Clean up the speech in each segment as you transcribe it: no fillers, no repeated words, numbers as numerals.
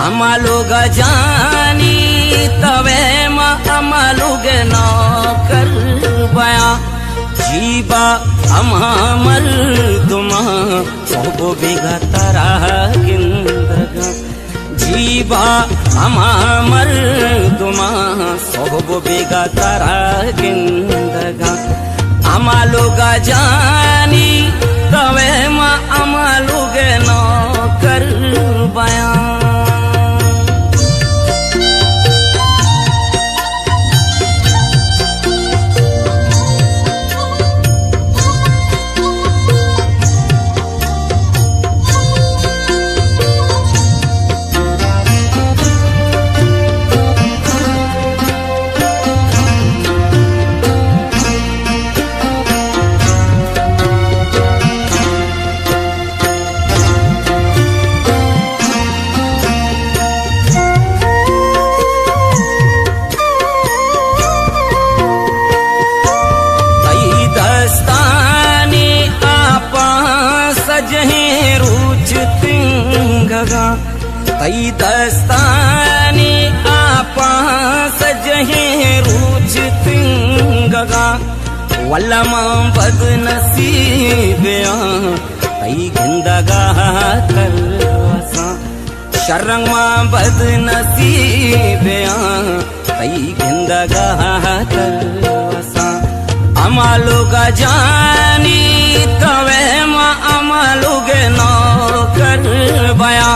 अमालुग जानी तवे मा अमालुग नौकर बया जीबा अमामर तुमा सोबो बेगा तारा गिंदगा जीबा अमामर तुमा सोबो बेगा तारा गिंदगा अमालुग जानी तवे मा अमालुग नौकर बया सजहे रूच तिंगगा तई दस्तानी आपा सजहे रूच तिंगगा वल्लमा बदनसीबिया तई गिंदगा करवसा शर्रमा बदनसीबिया तई गिंदगा करवसा अमालुग जानी तवे मा अमालुग नौकर बया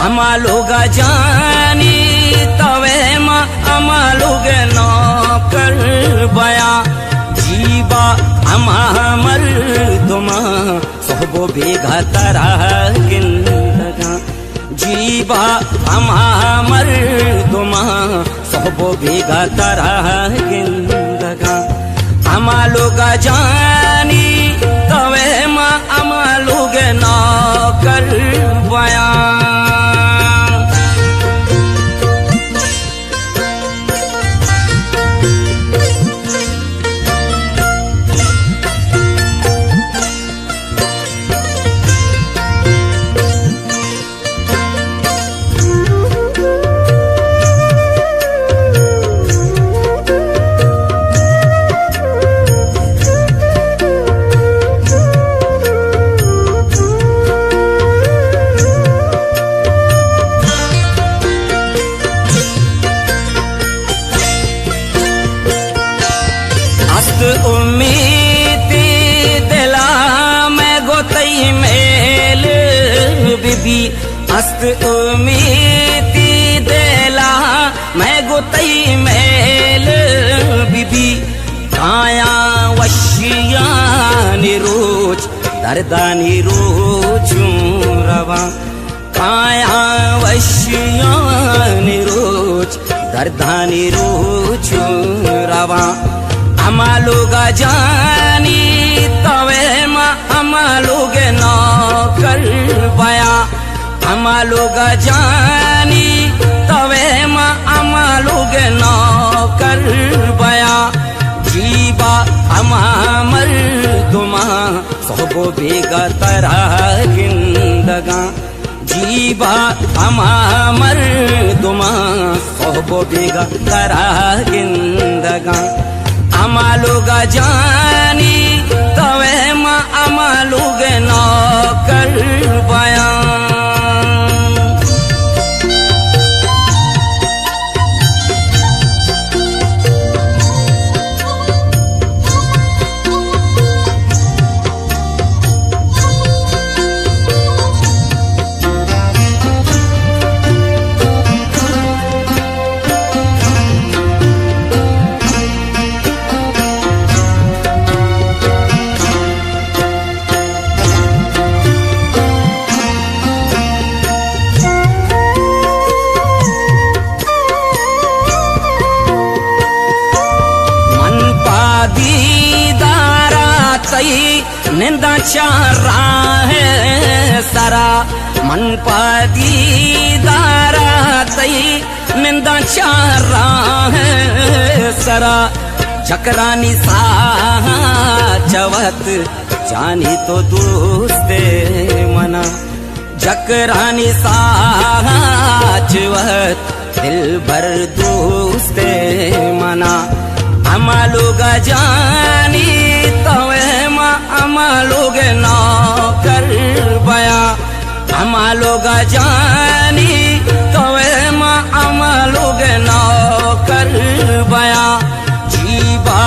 अमालुग जानी तवे मा अमालुग नौकर बया जीबा अमामर तुमा सोबो बेगा तारा गिंदगा जीबा अमामर तुमा सोबो बेगा तारा गिंदगा अमालुग जानी तवे मा अमालुग नौकर बया उम्मीद दिला मैं गोतई मेल बीबी अस्त उम्मीद दिला मैं गोतई मेल बीबी काया वशिया निरोज दर्दा निरोज रवा काया वशिया निरोज दर्दा निरोज रवा अमालुग जानी तवे मा अमालुग नौकर बया अमालुग जानी तवे मा अमालुग नौकर बया जीबा अमामर तुमा सोबो बेगा तारा गिंदगा जीबा अमामर तुमा सोबो बेगा तारा गिंदगा अमालुग जानी तवे मा अमालुग नौकर बया निंदा चारा है सरा मन पादी दारा तई निंदा चारा है सरा जकरानी सा चवत जानी तो दोस्ते मना जकरानी साचवत दिल भर दोस्ते मना अमा लोग जानी तवे माँ अमा लोग नौकर बया अमा लोग जानी तवे माँ अमा लोग नौकर बया जीवा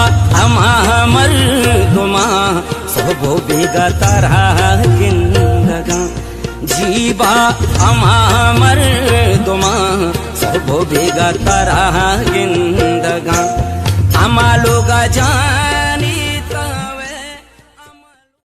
अमा मर्दुमा सबो बेगा तारा जिंदगा जीवा अमा मर्दुमा सबो बेगा तारा जिंदगा